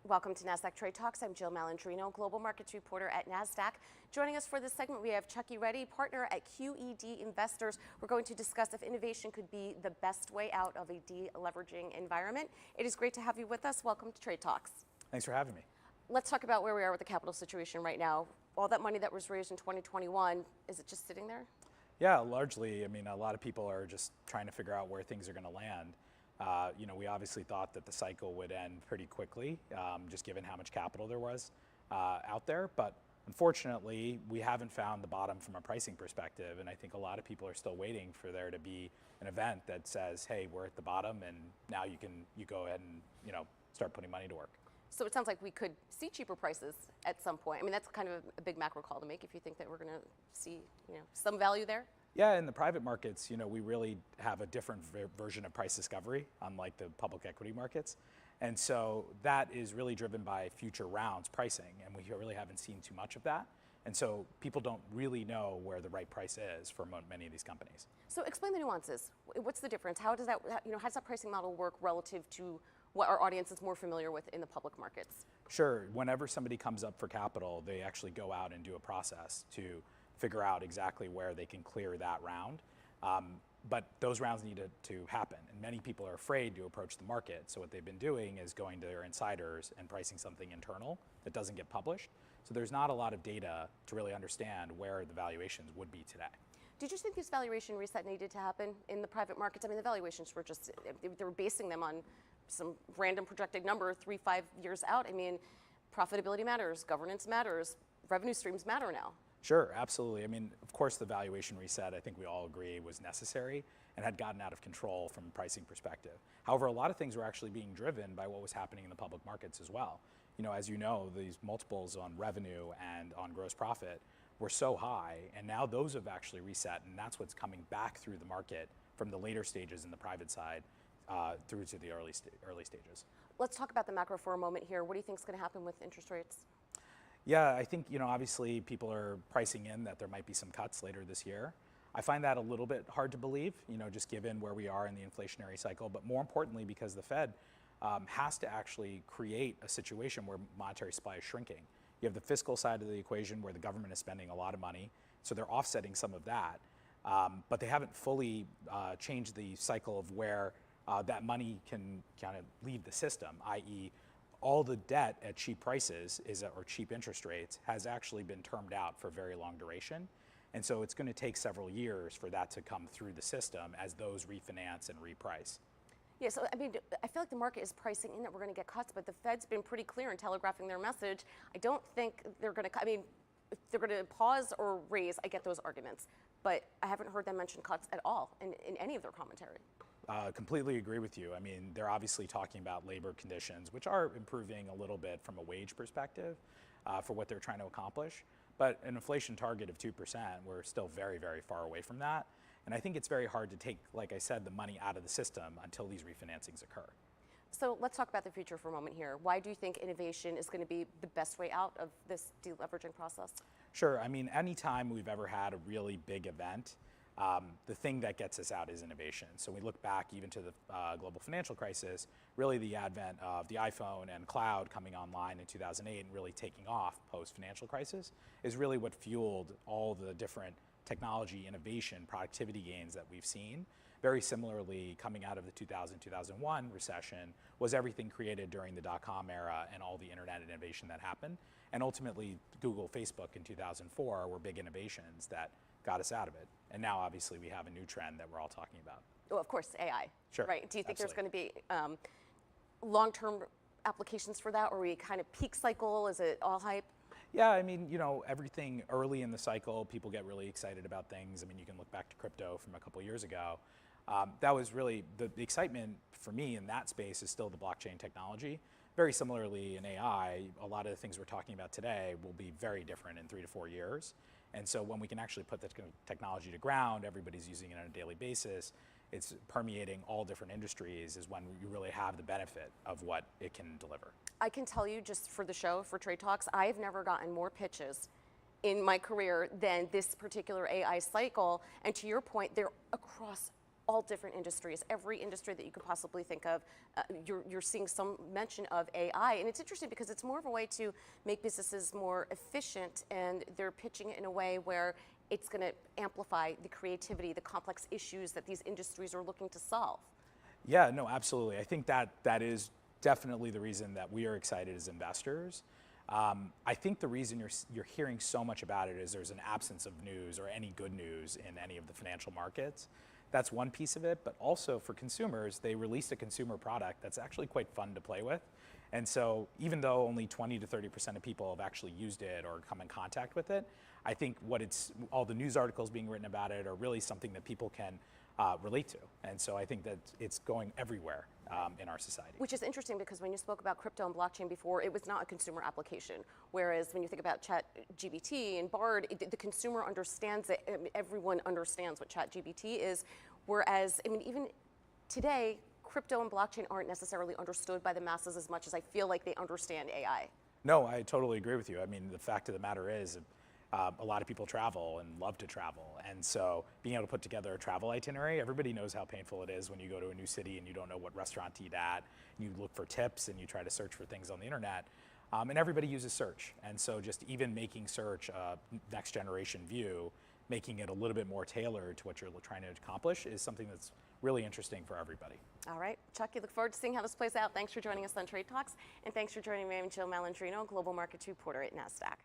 Welcome to Nasdaq TradeTalks. I'm Jill Malandrino, Global Markets Reporter at Nasdaq. Joining us for this segment, we have Chuckie Reddy, partner at QED Investors. We're going to discuss if innovation could be the best way out of a deleveraging environment. It is great to have you with us. Welcome to TradeTalks. Thanks for having me. Let's talk about where we are with the capital situation right now. All that money that was raised in 2021, is it just sitting there? Yeah, largely. I mean, a lot of people are just trying to figure out where things are going to land. We obviously thought that the cycle would end pretty quickly, just given how much capital there was out there. But unfortunately, we haven't found the bottom from a pricing perspective. And I think a lot of people are still waiting for there to be an event that says, hey, we're at the bottom and now you go ahead and start putting money to work. So it sounds like we could see cheaper prices at some point. I mean, that's kind of a big macro call to make if you think that we're going to see some value there. Yeah, in the private markets, we really have a different version of price discovery, unlike the public equity markets. And so that is really driven by future rounds pricing, and we really haven't seen too much of that. And so people don't really know where the right price is for many of these companies. So explain the nuances. What's the difference? How does that pricing model work relative to what our audience is more familiar with in the public markets? Sure. Whenever somebody comes up for capital, they actually go out and do a process to figure out exactly where they can clear that round. But those rounds need to happen. And many people are afraid to approach the market. So what they've been doing is going to their insiders and pricing something internal that doesn't get published. So there's not a lot of data to really understand where the valuations would be today. Did you think this valuation reset needed to happen in the private markets? I mean, the valuations were just, they were basing them on some random projected number 3-5 years out. I mean, profitability matters, governance matters, revenue streams matter now. Sure, absolutely. I mean, of course, the valuation reset, I think we all agree, was necessary and had gotten out of control from a pricing perspective. However, a lot of things were actually being driven by what was happening in the public markets as well. As you know, these multiples on revenue and on gross profit were so high, and now those have actually reset, and that's what's coming back through the market from the later stages in the private side through to the early stages. Let's talk about the macro for a moment here. What do you think is going to happen with interest rates? Yeah, I think, obviously people are pricing in that there might be some cuts later this year. I find that a little bit hard to believe, just given where we are in the inflationary cycle, but more importantly, because the Fed has to actually create a situation where monetary supply is shrinking. You have the fiscal side of the equation where the government is spending a lot of money, so they're offsetting some of that, but they haven't fully changed the cycle of where that money can kind of leave the system, i.e., all the debt at cheap prices or cheap interest rates has actually been termed out for very long duration. And so it's going to take several years for that to come through the system as those refinance and reprice. Yeah, so I mean, I feel like the market is pricing in that we're going to get cuts, but the Fed's been pretty clear in telegraphing their message. I don't think they're going to, if they're going to pause or raise, I get those arguments. But I haven't heard them mention cuts at all in any of their commentary. Completely agree with you. I mean, they're obviously talking about labor conditions, which are improving a little bit from a wage perspective for what they're trying to accomplish. But an inflation target of 2%, we're still very, very far away from that. And I think it's very hard to take, like I said, the money out of the system until these refinancings occur. So let's talk about the future for a moment here. Why do you think innovation is going to be the best way out of this deleveraging process? Sure. I mean, anytime we've ever had a really big event, the thing that gets us out is innovation. So we look back even to the global financial crisis, really the advent of the iPhone and cloud coming online in 2008 and really taking off post-financial crisis is really what fueled all the different technology, innovation, productivity gains that we've seen. Very similarly, coming out of the 2000-2001 recession was everything created during the dot-com era and all the internet innovation that happened. And ultimately, Google, Facebook in 2004 were big innovations that got us out of it. And now, obviously, we have a new trend that we're all talking about. Well, of course, AI. Sure. Right. Do you think Absolutely. there's going to be long-term applications for that, or are we kind of peak cycle? Is it all hype? Yeah, I mean, everything early in the cycle, people get really excited about things. I mean, you can look back to crypto from a couple years ago. That was really, the excitement for me in that space is still the blockchain technology. Very similarly in AI, a lot of the things we're talking about today will be very different in 3 to 4 years. And so when we can actually put the technology to ground, everybody's using it on a daily basis, it's permeating all different industries is when you really have the benefit of what it can deliver. I can tell you just for the show, for Trade Talks, I've never gotten more pitches in my career than this particular AI cycle. And to your point, they're across all different industries, every industry that you could possibly think of, you're seeing some mention of AI. And it's interesting because it's more of a way to make businesses more efficient, and they're pitching it in a way where it's going to amplify the creativity, the complex issues that these industries are looking to solve. Yeah, no, absolutely. I think that is definitely the reason that we are excited as investors. I think the reason you're hearing so much about it is there's an absence of news or any good news in any of the financial markets. That's one piece of it, but also for consumers, they released a consumer product that's actually quite fun to play with. And so even though only 20 to 30% of people have actually used it or come in contact with it, I think all the news articles being written about it are really something that people can relate to. And so I think that it's going everywhere in our society. Which is interesting because when you spoke about crypto and blockchain before, it was not a consumer application. Whereas when you think about ChatGPT and Bard, the consumer understands it. I mean, everyone understands what ChatGPT is. Whereas, I mean, even today, crypto and blockchain aren't necessarily understood by the masses as much as I feel like they understand AI. No, I totally agree with you. I mean, the fact of the matter is, a lot of people travel and love to travel. And so being able to put together a travel itinerary, everybody knows how painful it is when you go to a new city and you don't know what restaurant to eat at. You look for tips and you try to search for things on the internet. And everybody uses search. And so just even making search a next generation view, making it a little bit more tailored to what you're trying to accomplish is something that's really interesting for everybody. All right, Chuckie, look forward to seeing how this plays out. Thanks for joining us on Trade Talks, and thanks for joining me. I'm Jill Malandrino, Global Markets Reporter at Nasdaq.